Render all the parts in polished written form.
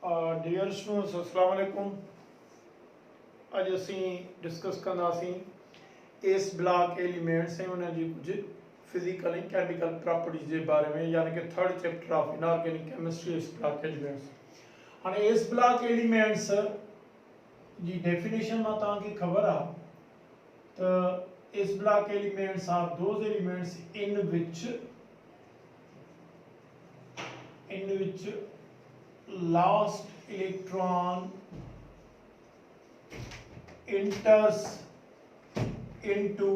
Dear students अस्सलाम वालेकुम। अज असी डिस्कस कंदासीं इस ब्लॉक एलिमेंट्स ऐं उन जी कुछ फिजिकल ऐं केमिकल प्रॉपर्टीज़ के बारे में, यानी कि third chapter of inorganic chemistry इस ब्लॉक एलिमेंट्स। हाँ, इस ब्लॉक एलिमेंट्स की डेफिनेशन में तव्हांखे ख़बर आहे तो S block elements are those elements in which last electron enters into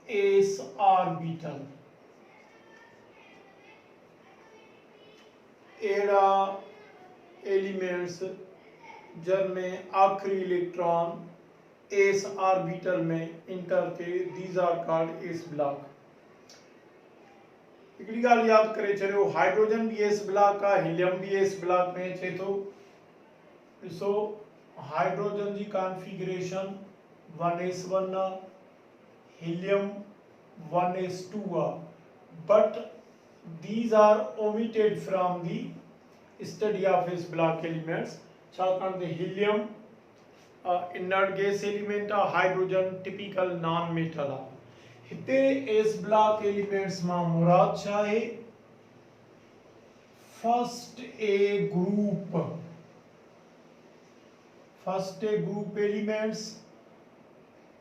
s orbital। एड़ा एलिमेंट्स जिनमें आखिरी इलेक्ट्रॉन एस ऑर्बिटल में इंटर थे, these are called S block. हिकिड़ी ॻाल्हि यादि करे छॾियो, हाइड्रोजन भी एस ब्लॉक आहे, हीलियम भी एस ब्लॉक में अचे थो। ॾिसो हाइड्रोजन जी कॉन्फ़िगरेशन 1s1 आहे, हीलियम 1s2 आहे, but these are omitted from the study of s block elements। छाकाणि त हीलियम इनर्ट गैस एलिमेंट आहे, हाइड्रोजन टिपिकल नॉन मेटल आहे। हिते एस ब्लॉक एलिमेंट्स मां मुराद छा आहे? फर्स्ट ए ग्रुप एलिमेंट्स,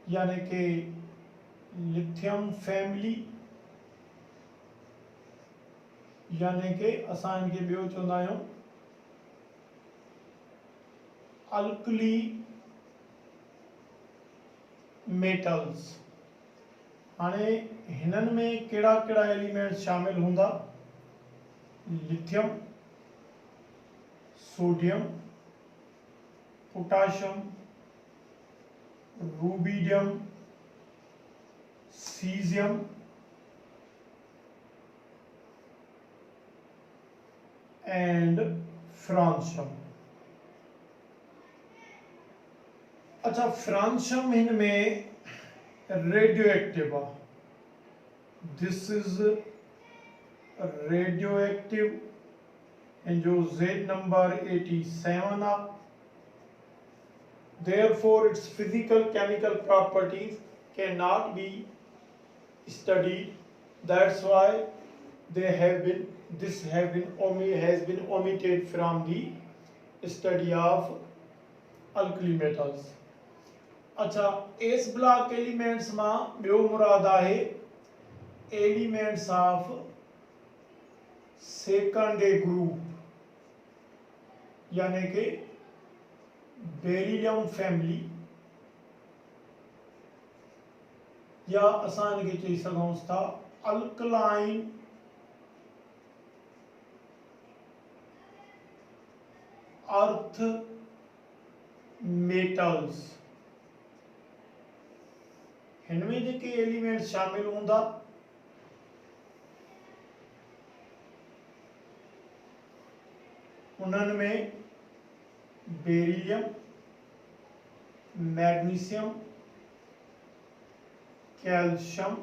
यानी कि लिथियम फैमिली, यानी कि असां इनके ॿियो चवंदा आहियूं अल्कली मेटल्स। हाणे हिननि में कहिड़ा कहिड़ा एलिमेंट्स शामिल हूंदा? Lithium, sodium, potassium, rubidium, caesium and francium. अच्छा, फ्रांशियम इनमें रेडियो एक्टिव आहे, दिस इज रेडियो एक्टिव, इन जो Z नंबर 87 आहे। therefore its physical chemical properties cannot be studied, that's why has been omitted from the study of alkali metals। अच्छा, S block elements मां ॿियो मुराद आहे elements of second A group, यानी कि beryllium family, या असां इनके चई सघूं था अल्कलाइन अर्थ मेटल्स। हिनमें जेके एलिमेंट्स शामिल हूंदा उन्हनि में beryllium, magnesium, calcium,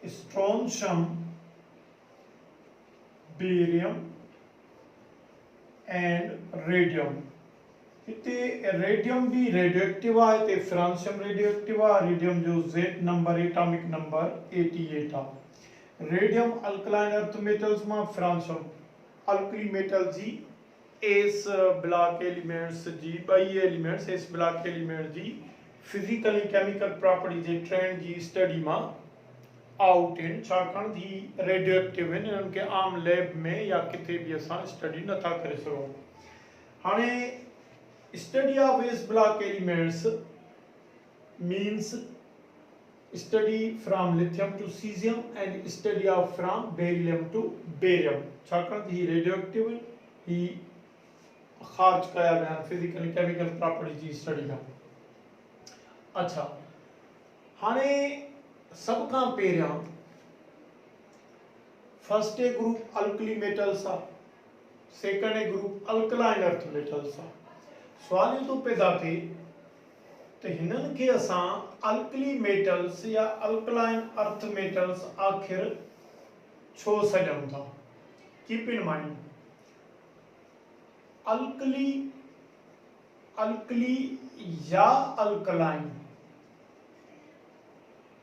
strontium, barium and radium. इते रेडियम भी रेडियोएक्टिव आहे, इते फ्रांशियम रेडियोएक्टिव आहे। रेडियम जो Z नंबर एटॉमिक नंबर 88 आहे। रेडियम अल्कलाइन अर्थ मेटल्स मां, फ्रांशियम अल्कली मेटल जी एस ब्लॉक एलिमेंट्स जी ॿई एलिमेंट्स एस ब्लॉक एलिमेंट जी फिजिकल ऐं केमिकल प्रॉपर्टी जे ट्रेंड जी स्टडी मां आउट आहिनि, छाकाणि ही रेडियोएक्टिव आहिनि। इन्हनि खे आम लैब में या किथे भी असां स्टडी नथा करे सघूं। हाणे study of s block elements means study from lithium to cesium and study of from beryllium to barium। छाकाणि ही रेडियोएक्टिव ही ख़ारिज कया विया आहिनि फिजिकल ऐं केमिकल प्रॉपर्टी जी स्टडी खां। अच्छा, हाणे सभ खां पहिरियां first A group alkali metals आहे, second A group alkaline earth metals आहे। सवाल ये तो पैदा थे तो हिनन के असां अल्कली मेटल्स या अल्कलाइन अर्थ मेटल्स आखिर छो सॾूं था। कीप इन माइंड अल्कली या अल्कलाइन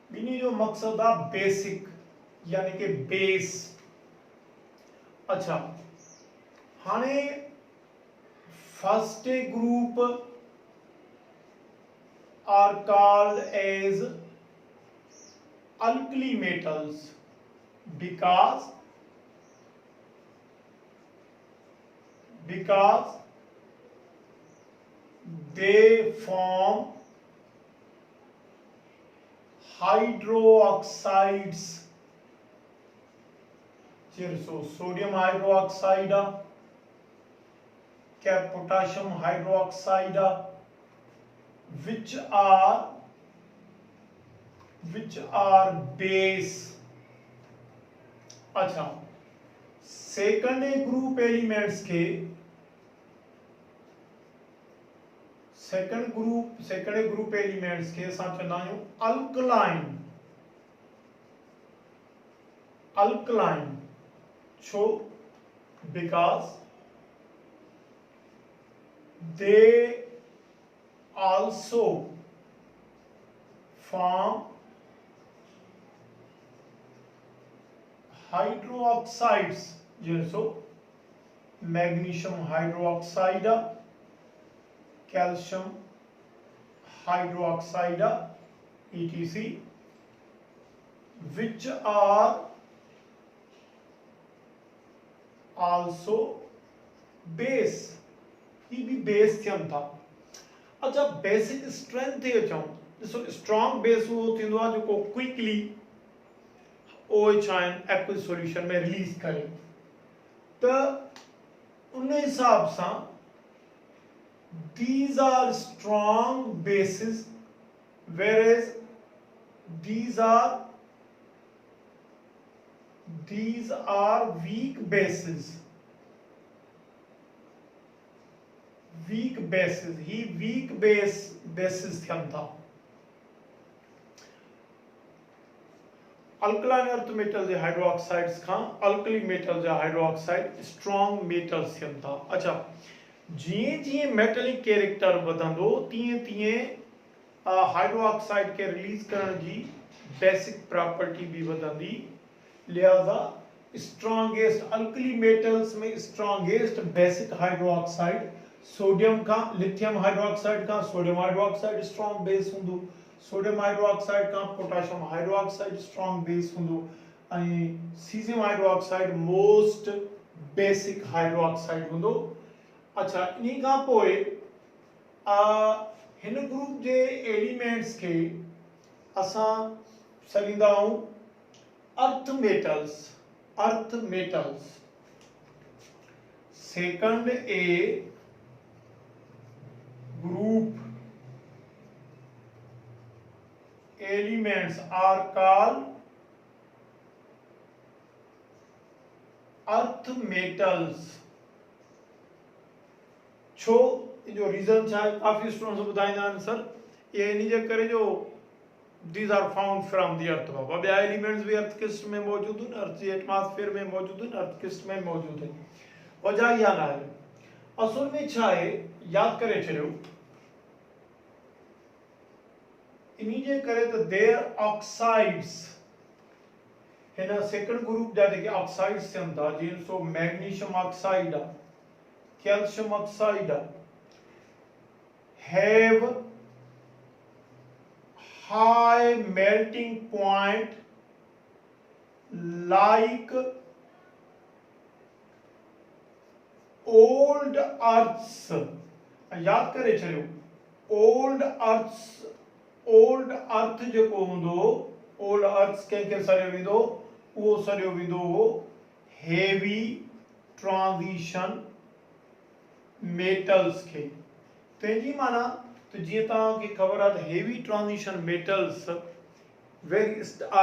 ॿिन्ही जो मक़सदु आहे बेसिक यानी कि बेस। अच्छा हाणे first group are called as alkali metals because they form hydroxides। so sodium hydroxide क्या potassium hydroxide which are base। अच्छा सेकंड ग्रुप एलिमेंट्स के सेकंड ग्रुप एलिमेंट्स के असां चवंदा आहियूं अल्कलाइन छो because they also form hydroxides जैसे magnesium hydroxide, calcium hydroxide etc which are also base। ये भी बेस थियनि था। अच्छा बेसिक स्ट्रेंथ ये चऊं ॾिसो स्ट्रॉन्ग बेस वो थींदो आहे जेको quickly OH ion aqueous solution में रिलीज करे। त उन हिसाब सां these are strong bases whereas these are weak bases। Weak bases ही वीक बेसिस थियनि था। अल्कलाइन अर्थ मेटल जे हाइड्रोक्साइड्स खां अल्कली मेटल जा हाइड्रोक्साइड स्ट्रॉन्ग मेटल्स थियनि था। अच्छा जीअं जीअं मेटलिक कैरेक्टर वधंदो तीअं तीअं हाइड्रोक्साइड के रिलीज करण जी बेसिक प्रॉपर्टी भी वधंदी। लिहाजा स्ट्रॉन्गेस्ट अल्कली मेटल्स में स्ट्रॉन्गेस्ट बेसिक हाइड्रोक्साइड सोडियम का लिथियम हाइड्रोक्साइड का सोडियम हाइड्रोक्साइड स्ट्रॉन्ग बेस होंदो। सोडियम हाइड्रोक्साइड का पोटेशियम हाइड्रोक्साइड स्ट्रॉन्ग बेस होंदो ऐं caesium hydroxide most basic hydroxide होंदो। अच्छा इन खां पोइ हिन ग्रुप जे एलिमेंट्स के असां सॾींदा आहियूं earth metals. Second A group elements are called earth metals। छो जो रीजन छा है काफी स्टूडेंट्स ॿुधाईंदा आहिनि सर ये इन जे करे जो these are found from the earth। बाबा ॿिया एलिमेंट्स भी अर्थ क्रिस्ट में मौजूद आहिनि अर्थ जे एटमॉस्फेयर में मौजूद आहिनि अर्थ क्रिस्ट में मौजूद आहिनि। वजह इहा न आहे असुल में छा आहे याद करे छॾियो इन्ही जे करे त देयर ऑक्साइड्स हिन सेकंड ग्रुप जा जेके ऑक्साइड्स थियनि था जीअं so magnesium oxide calcium oxide have high melting point like old earths. याद करे छॾियो ओल्ड अर्थ जेको हूंदो ओल्ड अर्थ कंहिंखे सॾियो वेंदो उहो सॾियो वेंदो हेवी ट्रांजिशन मेटल्स खे। तंहिंजी माना त जीअं तव्हांखे ख़बर आहे त heavy transition metals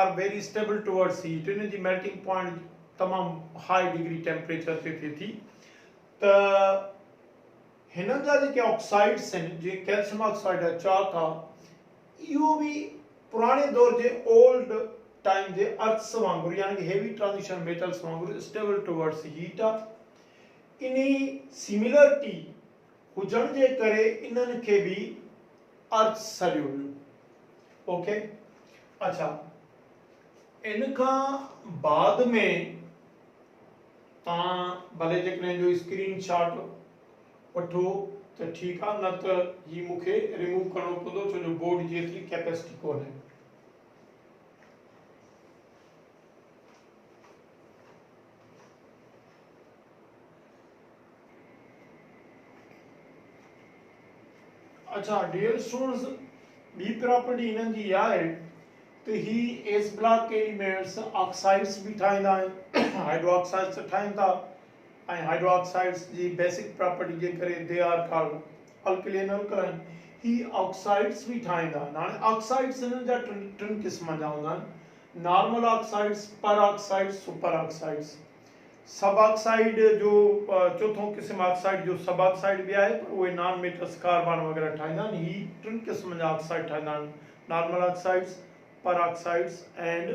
are very stable towards heat इन जी मेल्टिंग पॉइंट तमामु हाई डिग्री टेम्परेचर ते थिए थी। त हिननि जा जेके ऑक्साइड्स आहिनि जीअं कैल्शियम ऑक्साइड आहे चाक आहे इहो भी पुराने दौर जे ओल्ड टाइम जे अर्थ्स वांगुरु यानी कि हेवी ट्रांजिशन मेटल्स वांगुरु स्टेबल टुवर्ड्स हीट आहे। इन सिमिलरिटी हुजण जे करे इन्हनि खे भी अर्थ सॾियो वियो। ओके, अच्छा, इन खां बाद में तव्हां भले जेकॾहिं जो स्क्रीनशॉट वठो त ठीकु आहे, न त ही मूंखे रिमूव करणो पवंदो छो जो बोर्ड जी एतिरी कैपेसिटी कोन्हे। अच्छा डियर स्टूडेंट्स, बी प्रॉपर्टी इन्हनि जी आहे त ही एस ब्लॉक एलिमेंट्स ऑक्साइड्स भी ठाहींदा आहिनि, हाइड्रोक्साइड्स ठाहिनि था, ऐं हाइड्रोक्साइड्स जी बेसिक प्रॉपर्टी जे करे दे आर कॉल्ड अल्कलीन अल्कलाइन। ही ऑक्साइड्स भी ठाहींदा आहिनि। हाणे ऑक्साइड्स हिननि जा टिनि क़िस्म जा हूंदा आहिनि, नॉर्मल ऑक्साइड्स, पर ऑक्साइड्स, सुपर ऑक्साइड्स। सब ऑक्साइड जो चौथों किस्म ऑक्साइड जो सब ऑक्साइड भी आहे, पर उहे नॉन मेटल्स कार्बन वग़ैरह ठाहींदा आहिनि। ही टिनि क़िस्म जा ऑक्साइड ठाहींदा आहिनि, नॉर्मल ऑक्साइड्स, पर ऑक्साइड्स एंड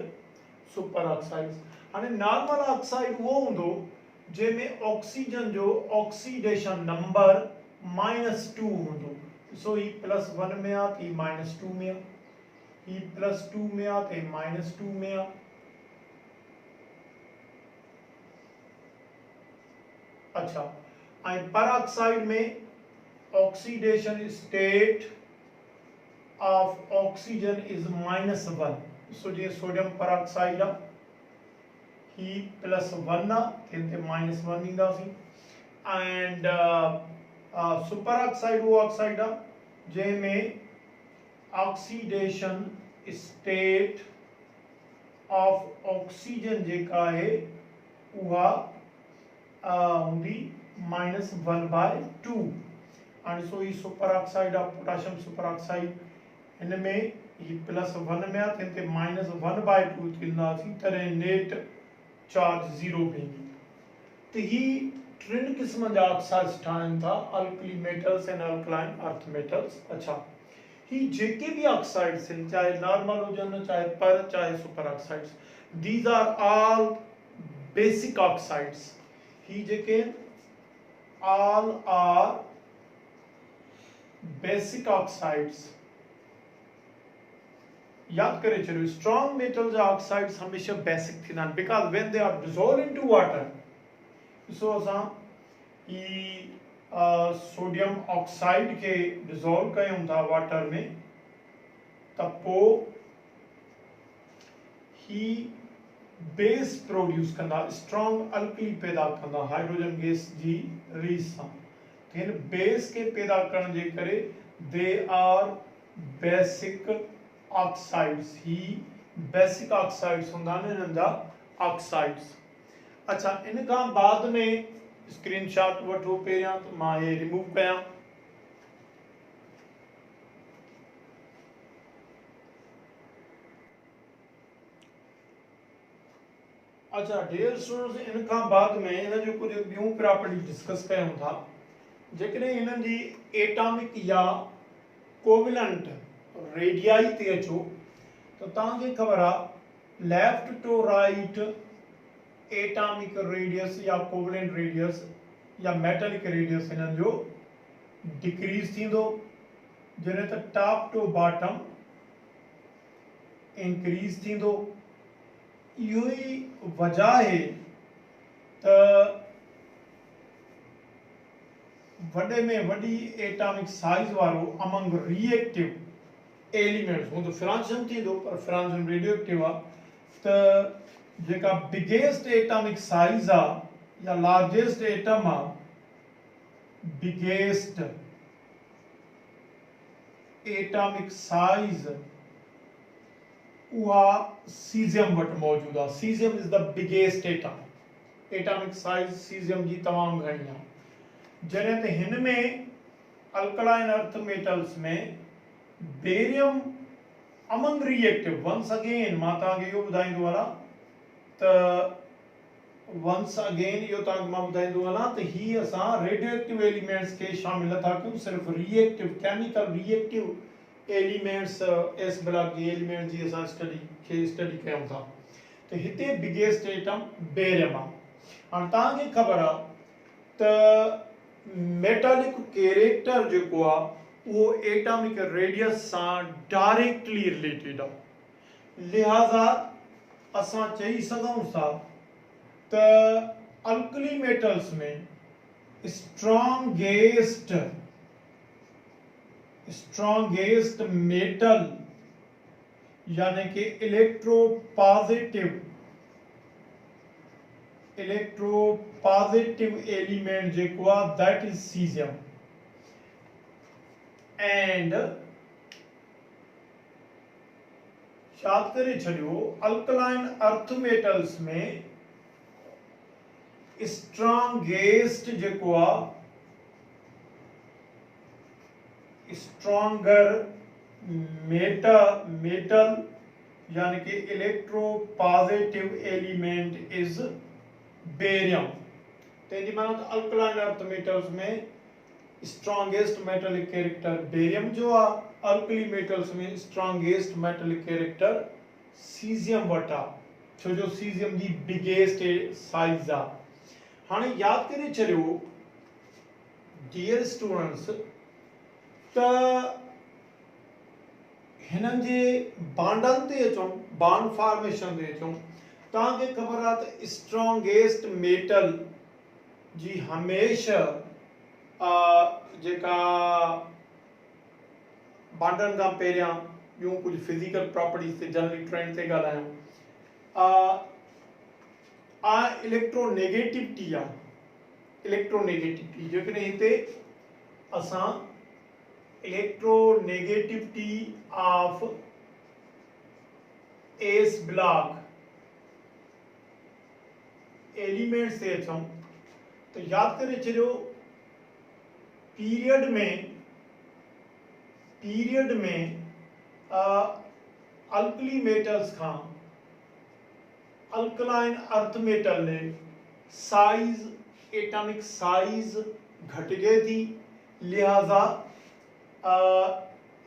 सुपर ऑक्साइड्स। हाणे नॉर्मल ऑक्साइड उहो हूंदो जंहिंमें ऑक्सीजन जो ऑक्सीडेशन नंबर -2 हूंदो। सो ही +1 में आहे त ही -2 में आहे, ही +2 में आहे त -2 में आहे। अच्छा, ऐं पर ऑक्साइड में oxidation state of oxygen is -1। सो जीअं सोडियम पर ऑक्साइड आहे, ही +1 आहे, हिन ते -1 ईंदासीं। एंड सुपर ऑक्साइड वो ऑक्साइड आहे जंहिंमें ऑक्सीडेशन स्टेट ऑफ ऑक्सीजन जेका आहे उहा हूंदी -1/2। हाणे सो ही सुपर ऑक्साइड आहे, पोटाशियम सुपर ऑक्साइड, हिन में ही +1 में आहे, हिन ते -1/2 थींदासीं, तॾहिं नेट चार्ज 0 पवंदी। त ही टिनि क़िस्म जा ऑक्साइड्स ठाहिनि था, alkali metals and alkaline earth metals. अच्छा, ही जेके भी ऑक्साइड्स आहिनि, चाहे नॉर्मल हुजनि, चाहे पर, चाहे super oxides, these are all basic oxides. ही जेके ऑल आर बेसिक ऑक्साइड्स। याद करे चलो, स्ट्रॉन्ग मेटल जा ऑक्साइड्स हमेशा बेसिक थींदा आहिनि, because when they are dissolve into water. So असां ही सोडियम ऑक्साइड के डिसॉल्व कयूं था वाटर में, त पोइ ही बेस प्रोड्यूस कंदा, स्ट्रॉन्ग अल्कली पैदा कंदा हाइड्रोजन गैस जी रीस सां। हिन बेस के पैदा करण जे करे दे आर बेसिक ऑक्साइड्स। ही बेसिक ऑक्साइड्स हूंदा आहिनि हिननि जा ऑक्साइड्स। अच्छा, इन खां बाद में स्क्रीनशॉट वठो पहिरियां, त मां हे रिमूव कयां। अच्छा डियर स्टूडेंट्स, इन खां बाद में इन जो कुछ ॿियूं प्रॉपर्टी डिस्कस कयूं था। जेकॾहिं हिननि जी एटॉमिक या कोवेलेंट रेडियाई ते अचो त तव्हांखे ख़बर आहे left to right atomic radius या कोवेलेंट रेडियस या मेटेलिक रेडियस हिननि जो डिक्रीज थींदो, जॾहिं त टॉप टू बॉटम इंक्रीज थींदो। इहो ई वजह आहे त वॾे में वॾी एटॉमिक साइज वारो अमंग रिएक्टिव एलिमेंट्स हूंदो, फ्रांशियम थींदो, पर फ्रांशियम रेडियो एक्टिव आहे। त जेका बिगेस्ट एटॉमिक साइज आहे या लार्जेस्ट एटम आहे, बिगेस्ट एटॉमिक साइज उहा सीज़ियम वटि मौजूदु आहे। Caesium is the biggest atom, atomic size caesium जी तमामु घणी आहे। जॾहिं त हिन में अल्कलाइन अर्थ मेटल्स में barium among reactive, once again मां तव्हांखे इहो ॿुधाईंदो हलां त वंस अगेन इहो तव्हांखे मां ॿुधाईंदो हलां त ही असां रेडियो एक्टिव एलिमेंट्स खे शामिल था कयूं, सिर्फ़ु reactive chemical reactive elements S block जी एलिमेंट जी असां स्टडी कयूं था त हिते बिगेस्ट एटम बेरियम आहे। हाणे तव्हांखे ख़बर आहे त मेटालिक कैरेक्टर जेको आहे उहो एटॉमिक रेडियस सां डायरेक्टली रिलेटेड आहे। लिहाज़ा असां चई सघूं था त अल्कली मेटल्स में स्ट्रॉन्गेस्ट मेटल यानी कि इलेक्ट्रोपॉजिटिव एलिमेंट जेको आहे दैट इज सीजियम एंड याद करे छॾियो अल्कलाइन अर्थ मेटल्स में स्ट्रॉन्गेस्ट जेको आहे स्ट्रॉन्गर मेटल यानी कि इलेक्ट्रोपॉजिटिव एलिमेंट इज बेरियम। तेजी मानो तो अल्कलाइन अर्थ मेटल्स में स्ट्रॉन्गेस्ट मेटलिक कैरेक्टर बेरियम जो आ, अल्कली मेटल्स में स्ट्रॉन्गेस्ट मेटलिक कैरेक्टर सीजियम वटा छो जो सीजियम जी बिगेस्ट साइज आ। हाणे याद करे चलियो डियर स्टूडेंट्स त हिननि जे बांडन ते अचूं बांड फॉर्मेशन ते अचूं तव्हांखे ख़बर आहे त स्ट्रॉन्गेस्ट मेटल जी हमेशा जेका बांडन खां पहिरियां ॿियूं कुझु फिजिकल प्रॉपर्टीज़ ते जनरली ट्रेंड ते ॻाल्हायूं इलेक्ट्रोनेगेटिविटी आहे। इलेक्ट्रोनेगेटिविटी जेकॾहिं हिते असां electronegativity of S block elements से अचूं तो याद करे चलियो पीरियड में अल्कली मेटल्स खां अल्कलाइन अर्थ मेटल ने साइज एटॉमिक साइज घटिजे थी लिहाजा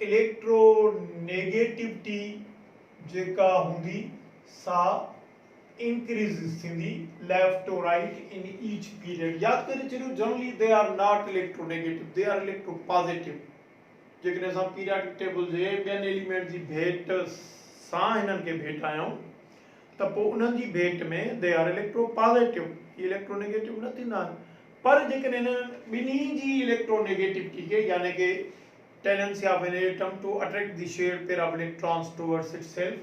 इलेक्ट्रोनेगेटिविटी जेका हूंदी सा increases थींदी left to right in each period। याद करे चलो generally they are not electronegative, they are electropositive। जेकॾहिं असां पीरियाडिक टेबल जे ॿियनि एलिमेंट जी भेट सां हिननि खे भेट आहियूं त पोइ उन्हनि जी भेट में दे आर इलेक्ट्रोपॉजिटिव इलेक्ट्रोनेगेटिव न थींदा आहिनि। पर जेकॾहिं हिननि ॿिन्ही जी इलेक्ट्रोनेगेटिविटी खे यानी कि tendency of an atom to attract the shared pair of electrons towards itself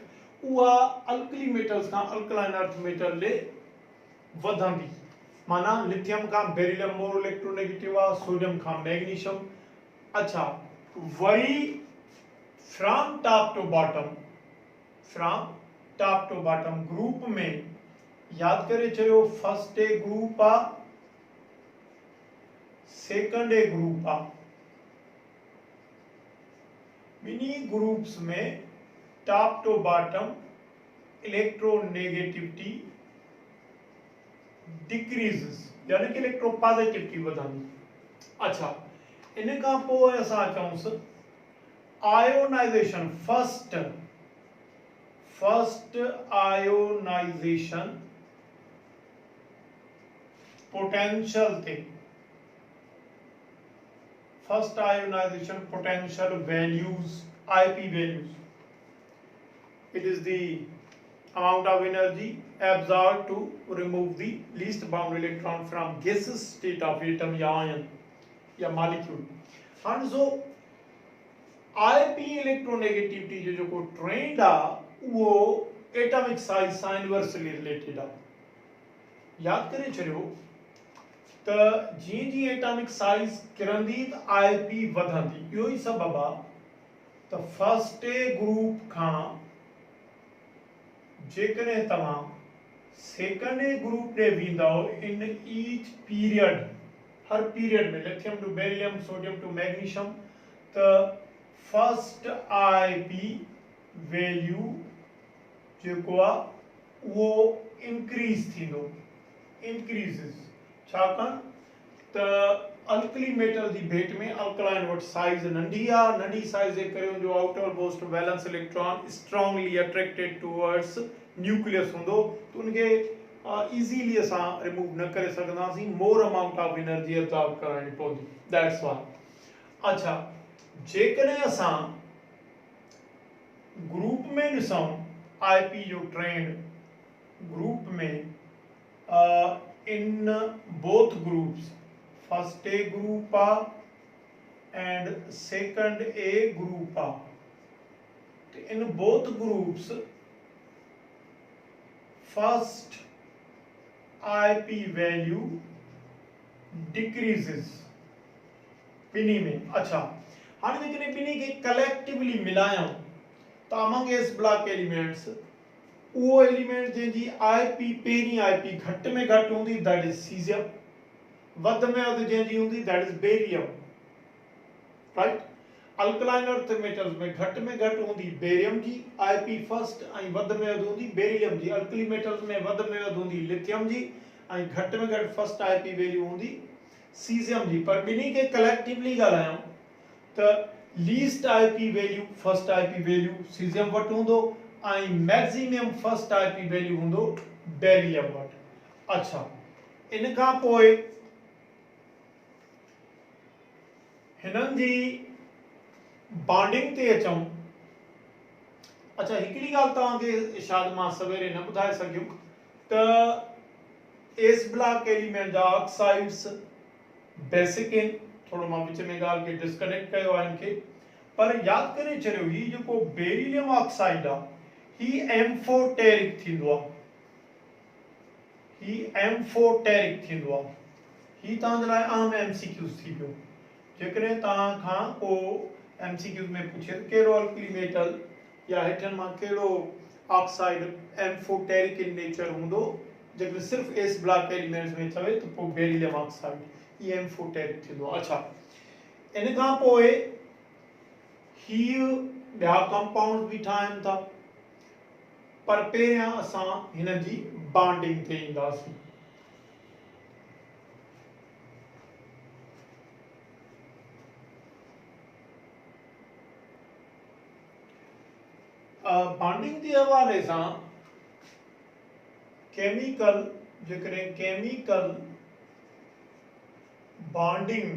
उहा अल्कली मेटल्स खां अल्कलाइन अर्थ मेटल ले वधंदी। माना लिथियम खां बेरिलियम मोर इलेक्ट्रोनेगेटिव आहे, सोडियम खां मैग्नीशियम। अच्छा वरी from top to bottom group में याद करे चलो फर्स्ट ए ग्रुप आ सेकंड ए ग्रुप आ। ॿिन्ही ग्रुप्स में top to bottom electronegativity decreases यानी कि इलेक्ट्रोपॉजिटिविटी वधंदी। अच्छा इन खां पोइ असां अचूं आयोनाइजेशन फर्स्ट आयोनाइजेशन पोटेंशियल ते first ionization potential values IP values। It is the amount of energy absorbed to remove the least bound electron from gaseous state of atom या ion या molecule। हाँ so IP electronegativity जो को trend आ वो atomic size सां inversely related आ। याद करे छॾियो त जीअं जीअं एटॉमिक साइज किरंदी त IP वधंदी। इहो ई सबब आ त फर्स्ट ए ग्रुप खां जेकॾहिं तव्हां सेकंड ए ग्रुप ॾे वेंदव इन ईच पीरियड हर पीरियड में lithium to beryllium sodium to magnesium त फर्स्ट IP वैल्यू जेको आहे उहो इंक्रीज थींदो इंक्रीजेस छाकाणि त अल्कली मेटल जी भेट में अल्कलाइन वट साइज नंढी आहे, नंढी साइज जे करे उनजो outer most valence electron strongly attracted towards nucleus हूंदो तो उनके इजीली असां रिमूव न करे सघंदासीं, more amount of energy absorb कराइणी पवंदी, दैट्स वाई। अच्छा, जेकॾहिं असां ग्रुप में ॾिसूं आईपी जो ट्रेंड ग्रुप में in both groups first A group and second A group in both groups first IP value decreases बिनी में। अच्छा, हाँ जेकॾहिं बिनी के कलेक्टिवली मिलायूं तो अमंग एस ब्लॉक एलिमेंट्स वो एलिमेंट जंहिंजी IP पहिरीं IP घट में घट हूंदी दैट इज सीज़ियम, वध में वध जंहिंजी हूंदी that is barium, right. Alkaline earth metals में घट हूंदी बेरियम जी IP फर्स्ट ऐं वध में वध हूंदी बेरिलियम जी। अल्कली मेटल्स में वध में वध हूंदी लिथियम जी ऐं घट में घट फर्स्ट IP वैल्यू हूंदी सीज़ियम जी। पर बिनी के कलेक्टिवली ॻाल्हायूं त least IP value first IP value caesium वटि हूंदो ऐं मैक्सिमम फर्स्ट IP वैल्यू हूंदो बेरिलियम वटि। अच्छा, इन खां पोइ हिननि जी बॉन्डिंग ते अचूं। अच्छा, हिकिड़ी ॻाल्हि तव्हांखे शायदि मां सवेरे न ॿुधाए सघियुमि त एस ब्लॉक एलिमेंट जा ऑक्साइड्स बेसिक आहिनि, थोरो मां विच में ॻाल्हि खे डिस्कनेक्ट कयो आहे इनखे, पर यादि करे छॾियो ही जेको बेरिलियम ऑक्साइड आहे ही M4 टेरिक थींदो आहे, ही M4 टेरिक थींदो आहे। ही तव्हांजे लाइ आम MCQs थी वियो। जेकॾहिं तव्हां खां को MCQs में पुछे कहिड़ो अल्कली मेटल या हेठनि मां कहिड़ो ऑक्साइड M4 टेरिक इन नेचर हूंदो, जेकॾहिं सिर्फ़ एस ब्लॉक एलिमेंट्स में चवे त पोइ बेरिलियम ऑक्साइड ही M4 टेरिक थींदो। अच्छा, इन खां पोइ ही ॿिया कंपाउंड बि ठाहिनि था, पर पहिरियां असां हिन जी बॉन्डिंग ते ईंदासीं। बॉन्डिंग जे हवाले सां केमिकल जेकॾहिं chemical bonding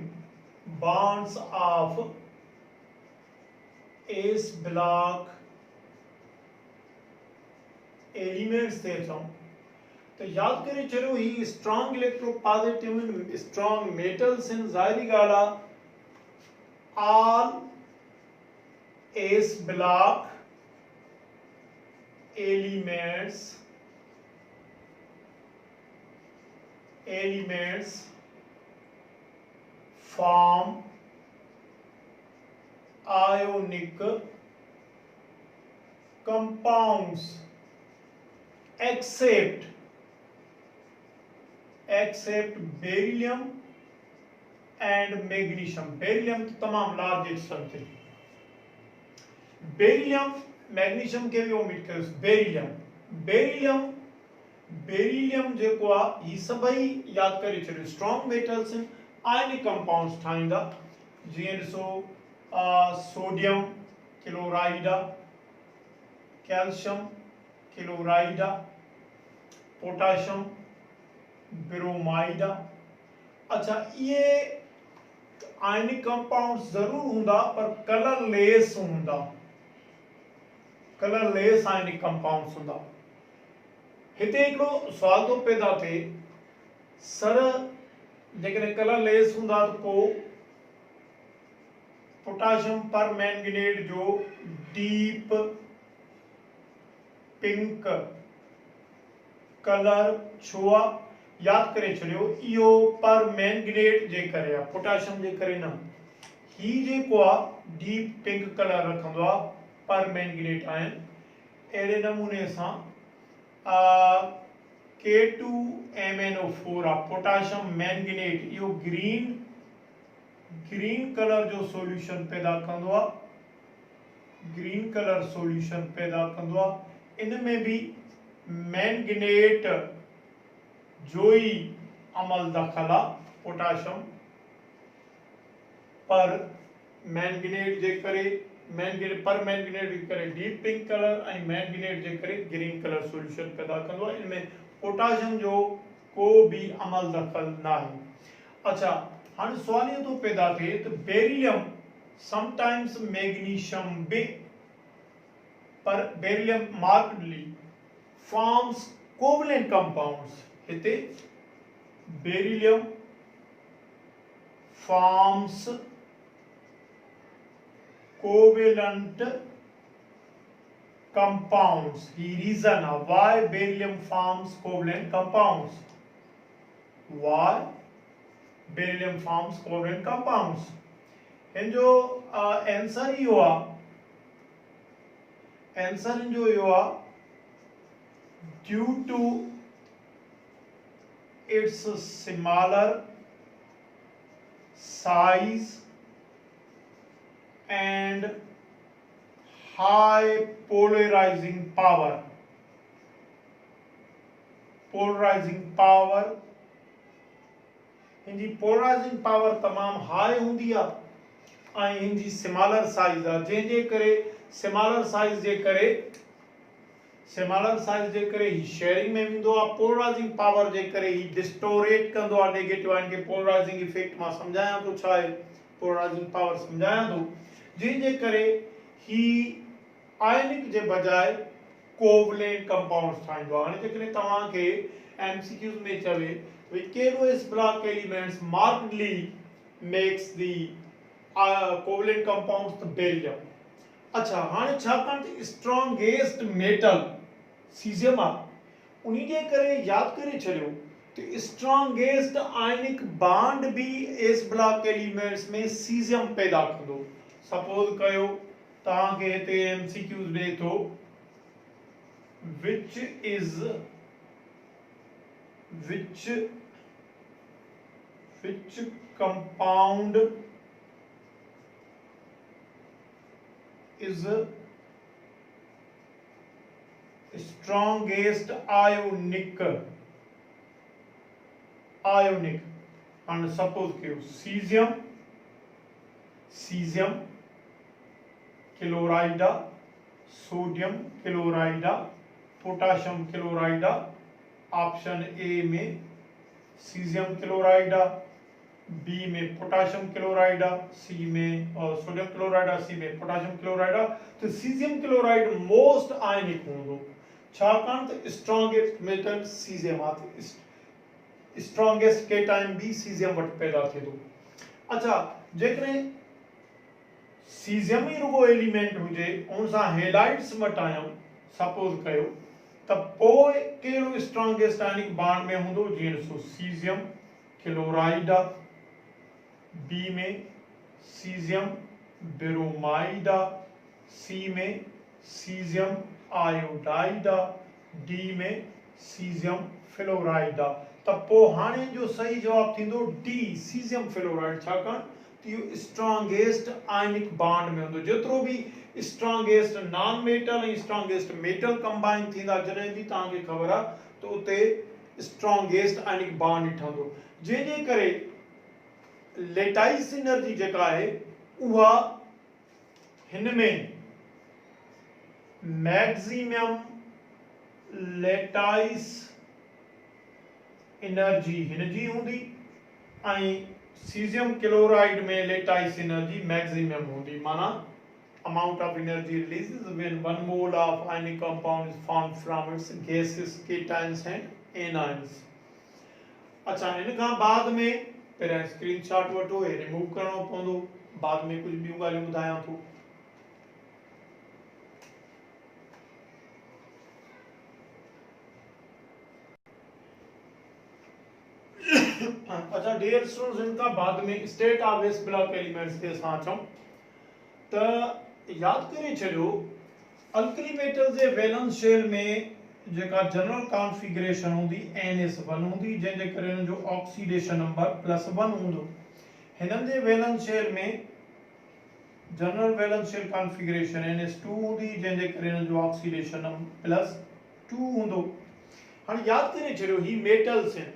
bonds of S block elements थे अचूं तो याद करे चलो ही स्ट्रॉन्ग इलेक्ट्रोपॉजिटिव स्ट्रॉन्ग मेटल्स इन ज़ाहिरी ॻाल्हि आहे all S block elements form ionic compounds except beryllium and magnesium। Beryllium तो तमाम लार्ज एक्सटेंट थे, बेरिलियम मैग्नीशियम के भी ओमिट कयो। बेरिलियम जेको आहे ही सभई याद करे छॾियो स्ट्रॉन्ग मेटल्स आयनिक कंपाउंड्स ठाहींदा, जीअं ॾिसो sodium chloride, calcium chloride, potassium bromide. अच्छा, ये आयनिक कंपाउंड्स जरूर हूंदा पर कलरलेस हूंदा, कलरलेस आयनिक कंपाउंड्स हूंदा। हिते हिकिड़ो सवाल तो पैदा थिए, सर जेकॾहिं कलरलेस हूंदा तो पोइ पोटाशियम पर मैंगनेट जो डीप पिंक कलर छो आहे? याद करे छॾियो इहो पर मैंगनेट जे करे आहे, पोटाशियम जे करे न। ही जेको आहे डीप पिंक कलर रखंदो आहे पर मैंगनेट आहिनि। अहिड़े नमूने सां K2MnO4 आहे पोटाशियम मैंगनेट, इहो ग्रीन कलर जो सॉल्यूशन पैदा कंदो आहे, ग्रीन कलर सॉल्यूशन पैदा कंदो आहे। इन में भी मैंगनेट जो ही अमल दखल आहे पोटाशियम पर मैंगनेट जे करे पर मैंगनेट जे करे डीप पिंक कलर ऐं मैंगनेट जे करे ग्रीन कलर सॉल्यूशन पैदा कंदो आहे। इनमें पोटाशियम जो को भी अमल दखल ना है। अच्छा हाँ सवाल ये तो पैदा थे तो बेरिलियम समटाइम्स मैग्नीशियम बे पर बेरिलियम मार्कडली फॉर्म्स कोवलेंट कंपाउंड्स हिते beryllium forms covalent compounds. The reason why beryllium forms covalent compounds. Why beryllium forms covalent compounds? इन जो आंसर ही हुआ आंसर जो हुआ due to its smaller size and high polarizing power इनकी polarising power तमाम high होंदी आ ऐं इनकी स्मॉलर साइज आ जे करे स्मॉलर साइज जे करे ही शेयरिंग में विंदो आ पोलराइजिंग पावर जे करे ही डिस्टोरेट कंदो आ नेगेटिव आयन के पोलराइजिंग इफेक्ट मां समझाया तो छा है पोलराइजिंग पावर समझाया तो जे करे ही आयनिक जे बजाय कोवलेंट कंपाउंड्स ठाहींदो आहे। हाणे जेकॾहिं तव्हांखे एमसीक्यूज़ में चवे which KOS block elements markedly makes the covalent compounds the beryllium। अच्छा हाणे छाकाणि स्ट्रॉन्गेस्ट मेटल सीज़ियम आहे उन्ही जे करे यादि करे छॾियो तो स्ट्रॉन्गेस्ट आयनिक बॉन्ड भी एस ब्लॉक एलिमेंट्स में सीज़ियम पैदा कंदो। सपोज कयो तव्हांखे हिते एमसीक्यूज़ ॾे थो which compound is strongest ionic and suppose कि cesium chloride sodium chloride potassium chloride option A में सीजियम क्लोराइड बी में पोटाशियम क्लोराइड सी में सोडियम क्लोराइड सी में पोटाशियम क्लोराइड तो सीजियम क्लोराइड मोस्ट आयनिक होंदो छाकाणि त स्ट्रॉन्गेस्ट मेटल सीजियम आहे strongest cation भी सीजियम वटि पैदा थिए थो। अच्छा जेकॾहिं सीजियम ही रुगो एलिमेंट हुजे उन सां हेलाइड्स मटायूं सपोज कयो त पोइ कहिड़ो स्ट्रॉन्गेस्ट आयनिक बॉन्ड में हूंदो जीअं ॾिसो सीजियम क्लोराइड बी में सीजियम ब्रोमाइड सी में सीजियम आयोडाइड डी में सीजियम फ्लोराइड त पोइ हाणे जो सही जवाब थींदो डी सीजियम फ्लोराइड छाकाणि तो स्ट्रॉन्गेस्ट आयनिक बॉन्ड में होंदो जेतिरो भी स्ट्रॉन्गेस्ट नॉन मेटल ऐं स्ट्रॉन्गेस्ट मेटल कंबाइन थींदा जॾहिं भी तव्हांखे ख़बर आहे तो उते स्ट्रॉन्गेस्ट आयनिक बॉन्ड ही ठहंदो जंहिंजे करे लेटाइस एनर्जी जेका आहे उहा हिन में मैक्सिमम लेटाइस एनर्जी हिन जी हूंदी ऐं सीजियम क्लोराइड में लेटाइस एनर्जी मैक्सिमम होगी माना amount of energy releases when 1 mole of ionic compound is formed from its gases cations and anions। अच्छा इनका बाद में पहिरियां स्क्रीनशॉट वठो हे रिमूव करणो पवंदो बाद में कुछ ॿियूं ॻाल्हियूं ॿुधायां थो। अच्छा डियर स्टूडेंट्स इनका बाद में state of S block elements के साथ हम तो याद करे छो अल्कली मेटल जे वैलेंस शेल में जेका जनरल कॉन्फ़िगरेशन होंदी NS1 होंदी जंहिंजे करे उन जो ऑक्सीडेशन नंबर +1 होंदो। हिनन जे वैलेंस शेल में general valence shell configuration NS2 होंदी जंहिंजे करे उन जो ऑक्सीडेशन नंबर +2 होंदो। हाणे याद करे छो ही मेटल्स आहिनि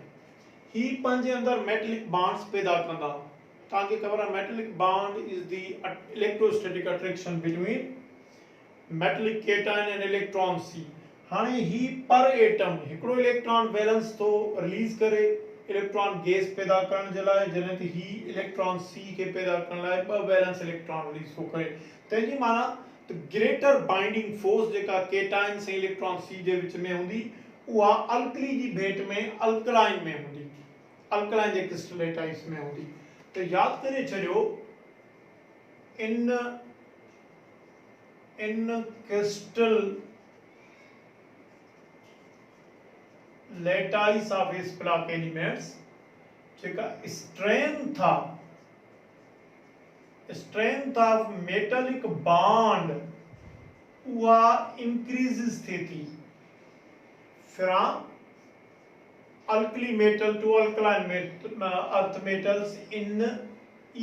ही पंहिंजे अंदर मेटलिक बॉन्ड्स पैदा कंदा ताकि ख़बर आहे metallic bond is the electrostatic attraction between metallic cation and electron sea. हाणे ही पर एटम हिकिड़ो इलेक्ट्रॉन बैलेंस तो रिलीज करे इलेक्ट्रॉन गैस पैदा करण जे लाइ, जॾहिं त ही इलेक्ट्रॉन सी के पैदा करण लाइ ॿ बैलेंस इलेक्ट्रॉन रिलीज थो करे। तंहिंजी माना त ग्रेटर बाइंडिंग फोर्स जेका केटायन से इलेक्ट्रॉन सी जे विच में हूंदी उहा अल्कली जी भेट में अल्कलाइन में हूंदी, अल्कलाइन जे क्रिस्टलेटाइज में हूंदी। तो याद करे छॾियो इन क्रिस्टल लेटाइस ऑफ इस ब्लॉक एलिमेंट्स जेका स्ट्रेंथ ऑफ मेटलिक बॉन्ड उहा इंक्रीजेस थे थी from alkali metal to alkaline earth metals in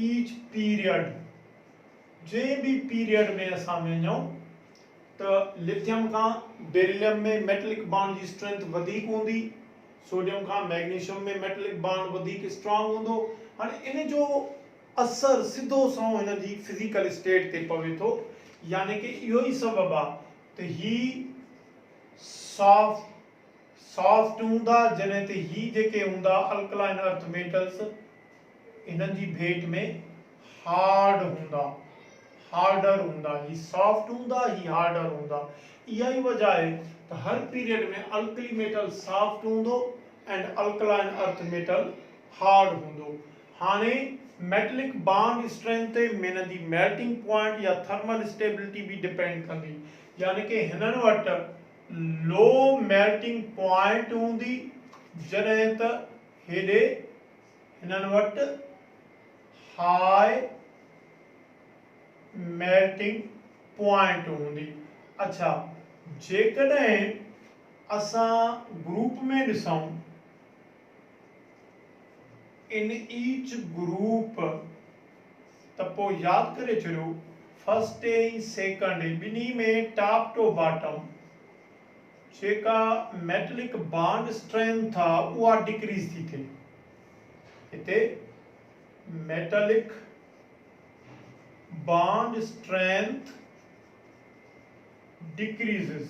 each period। जे भी पीरियड में असां वञूं तो लिथियम का बेरिलियम में मेटलिक बॉन्ड की स्ट्रेंथ वधिक होंदी, सोडियम का मैग्नीशियम में मेटलिक बॉन्ड वधिक स्ट्रांग होंदो। हाणे इन जो असर सीधो सो इन जी फिजिकल स्टेट ते पवे थो, यानी कि इहो ही सबब आ त ही सॉफ्ट हूंदा, जॾहिं ते ही जेके हूंदा अल्कलाइन अर्थ मेटल्स इन्हनि जी भेट में हार्डर हूंदा। ही सॉफ्ट हूंदा, ही हार्डर हूंदा। इहा ही वजह है तो हर पीरियड में अल्कली मेटल सॉफ्ट हूंदो and alkaline earth metal hard हूंदो। हाणे मेटलिक बॉन्ड स्ट्रेंथ ते इन जी मेल्टिंग पॉइंट या थर्मल स्टेबिलिटी भी डिपेंड कंदी, यानी कि हिननि वटि लो मेल्टिंग पॉइंट हूंदी, जॾहिं त हेॾे हिननि वटि हाई मेल्टिंग पॉइंट हूंदी। अच्छा, जेकॾहिं असां ग्रुप में ॾिसूं इन ईच ग्रुप त पोइ यादि करे छॾियो फर्स्ट ऐं सेकंड ॿिन्ही में टॉप टू बॉटम जेका मेटलिक बॉन्ड स्ट्रेंथ आ उहा डिक्रीज थी थिए। हिते मेटलिक बॉन्ड स्ट्रेंथ डिक्रीजेस,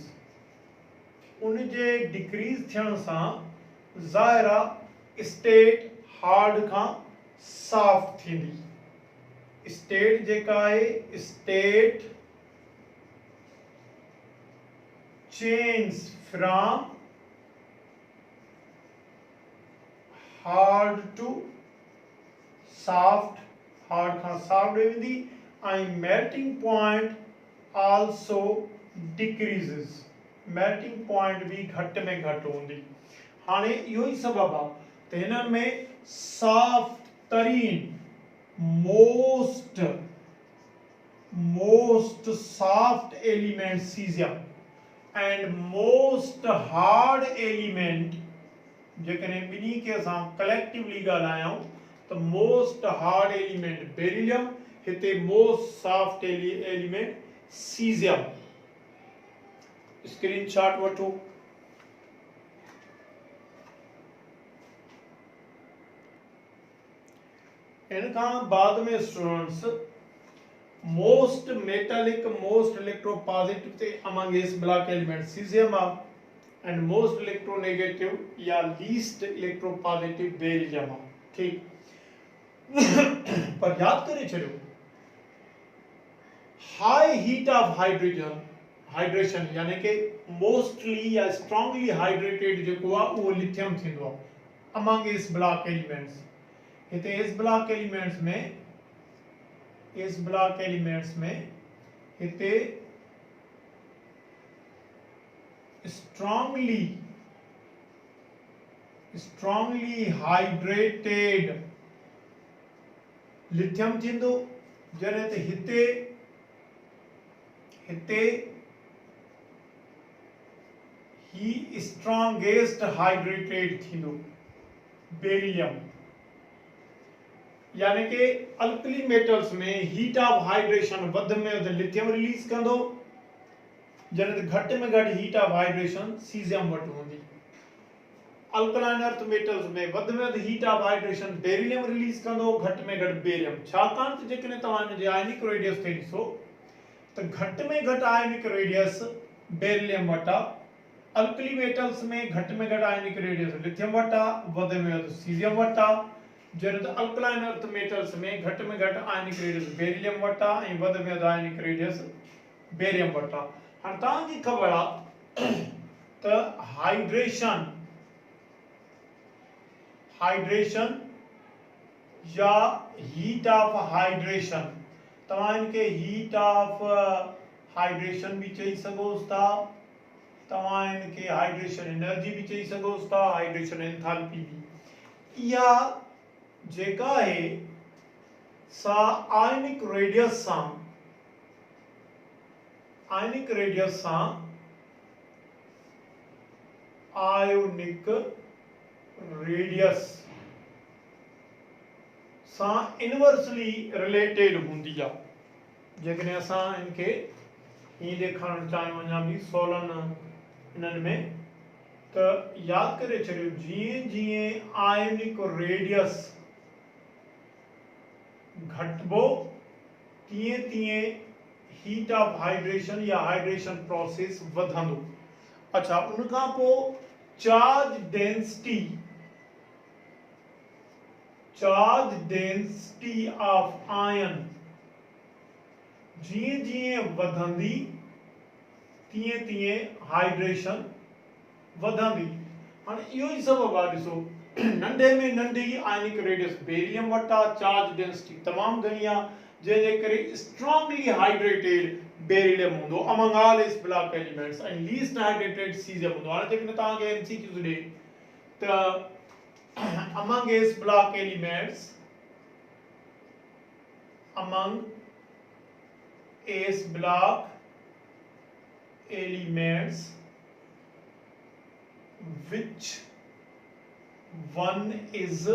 उन जे डिक्रीज थियण सां ज़ाहिर आहे स्टेट हार्ड खां सॉफ्ट थींदी। स्टेट जेका आहे state change from hard to soft, hard खां सॉफ्ट वेंदी ऐं melting point also decreases, melting point भी घट में घट होंदी। हाणे इहो ही सबब आ त हिननि में सॉफ्ट तरीन most soft element caesium and most hard element, जेकॾहिं ॿिन्ही खे असां कलेक्टिवली ॻाल्हायूं तो मोस्ट हार्ड एलिमेंट बेरिलियम, हिते most soft element caesium. Screenshot वठो। इनका बाद में students most metallic most electropositive थे अमंग इस block element caesium and most electronegative या लीस्ट इलेक्ट्रोपॉजिटिव बेरिलियम। ठीक, पर याद करे छो हाई हीट ऑफ हाइड्रेशन यानी कि मोस्टली या स्ट्रांगली हाइड्रेटेड जो वो लिथियम थींदो अमंग इस ब्लॉक एलिमेंट्स। हिते इस ब्लॉक एलिमेंट्स में हिते स्ट्रांगली हाइड्रेटेड लिथियम थींदो, जॾहिं त हिते ही स्ट्रांगेस्ट हाइड्रेटेड थींदो बेरिलियम। यानी कि अल्कली मेटल्स में हीट ऑफ हाइड्रेशन वध में वध लिथियम रिलीज कंदो, जॾहिं त घट में घट हीट ऑफ हाइड्रेशन सीज़ियम वटि हूंदी। अल्कलाइन अर्थ मेटल्स में वध में वध heat of hydration beryllium release कंदो, घट में घट बेरियम। छाकाणि त जेकॾहिं तव्हां इन जे आयनिक रेडियस ते ॾिसो त घट में घट आयनिक रेडियस बेरिलियम वटि आहे, अल्कली मेटल्स में घट में घट आयनिक रेडियस लिथियम वटि आहे, वध में वध सीजियम वटि आहे। जॾहिं त अल्कलाइन अर्थ मेटल्स में घट आयनिक रेडियस बेरिलियम वटि आहे ऐं वध में वध आयनिक रेडियस बेरियम वटि आहे। हाणे तव्हांखे ख़बर आहे त हाइड्रेशन या हीट ऑफ हाइड्रेशन, तव्हां इनके हीट ऑफ हाइड्रेशन भी चई सघोसि था, तव्हां इनके हाइड्रेशन एनर्जी भी चई सघोसि था, हाइड्रेशन एंथैल्पी भी। इहा जेका आहे सा आयनिक रेडियस सां आयोनिक रेडियस सां इनवर्सली रिलेटेड हूंदी आहे। जेकॾहिं असां इनके हीअं ॾेखारणु चाहियूं अञा बि सवलनि इन्हनि में त यादि करे छॾियो, जीअं जीअं आयोनिक रेडियस घटबो तीअं तीअं हीट ऑफ हाइड्रेशन या हाइड्रेशन प्रोसेस वधंदो। अच्छा, उन खां पोइ चार्ज डेंसिटी ऑफ आयन जीअं जीअं वधंदी तीअं तीअं हाइड्रेशन वधंदी। हाणे इहो ई सबब आहे, ॾिसो नंढे में नंढी आयनिक रेडियस बेरिलियम वटि आहे, चार्ज डेंसिटी तमामु घणी आहे, जंहिंजे करे स्ट्रांगली हाइड्रेटेड बेरिलियम हूंदो among all S block elements and least hydrated caesium हूंदो। हाणे जेकॾहिं तव्हांखे एमसीक्यूज़ ॾे त among S block elements, among S block elements, which one is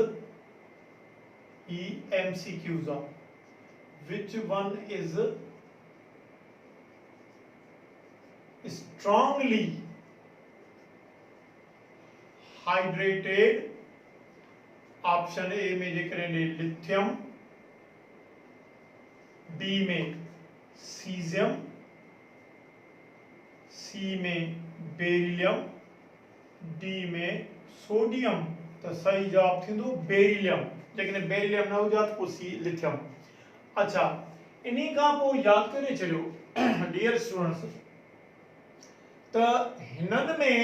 MCQs are, which one is strongly hydrated? Option A में जेकॾहिं lithium, B में caesium, सी में बेरिलियम, डी में सोडियम, तो सही जवाब थींदो बेरिलियम। जेकॾहिं बेरिलियम न हुजे तो सी लिथियम। अच्छा, इन्हीं खां पोइ यादि करे छॾियो डियर स्टूडेंट्स त हिननि में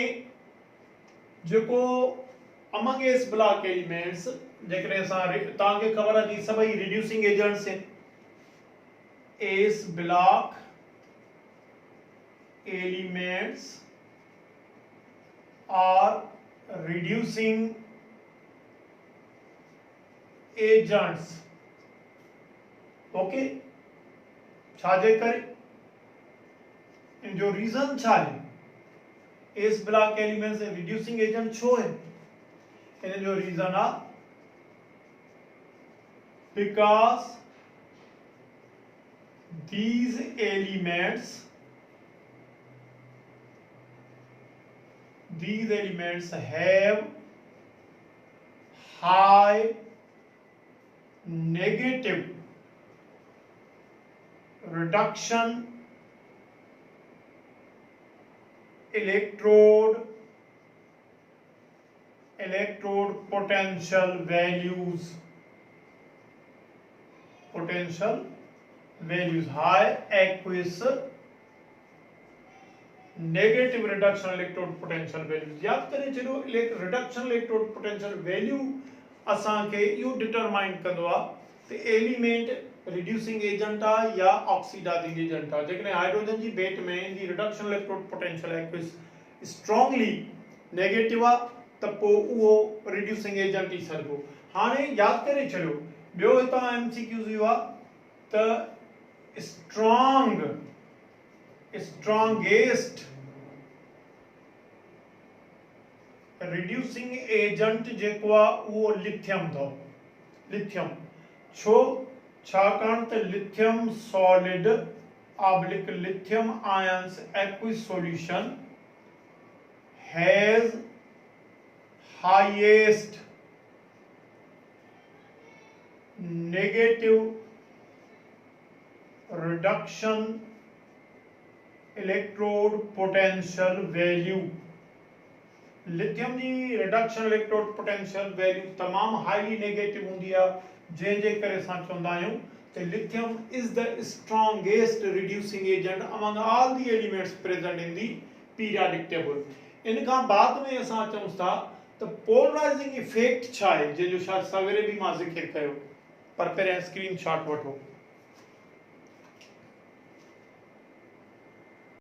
जेको among S block elements, जेकॾहिं असां तव्हांखे ख़बर आहे कि सभई रिड्यूसिंग एजेंट्स आहिनि। S block elements are reducing agents, okay. छाजे करे इन जो रीजन छा है? S block elements reducing agent छो है? इन जो रीजन आ because these elements have high negative reduction electrode potential values, high aqueous negative reduction electrode potential values। याद करें चलो reduction electrode potential value असां के इहो डिटरमाइन कंदो आहे त एलिमेंट रिड्यूसिंग एजेंट आहे या ऑक्सीडाइजिंग एजेंट आहे। जेकॾहिं हाइड्रोजन जी बेट में in reduction electrode potential aqueous strongly negative आहे त पोइ उहो रिड्यूसिंग एजेंट ई सॾिबो। हाणे यादि करे छॾियो ॿियो हितां एमसीक्यूज़ इहो आहे त स्ट्रांगेस्ट रिड्यूसिंग एजेंट जेको आहे उहो लिथियम अथव। लिथियम छो? छाकाणि त lithium solid oblique lithium ions aqueous solution has highest negative reduction electrode potential value. Lithium जी रिडक्शन इलेक्ट्रोड पोटेंशियल वैल्यू तमाम हाईली नेगेटिव होंगी है, जैसे करे असां चवंदा आहियूं कि lithium is the strongest reducing agent among all the elements present in the periodic table. इन खां बाद में असां चऊं था त पोलराइजिंग इफेक्ट छा आहे, जंहिंजो शायदि सवेरे भी मां ज़िक्र कयो, पर पहिरियां स्क्रीनशॉट वठो।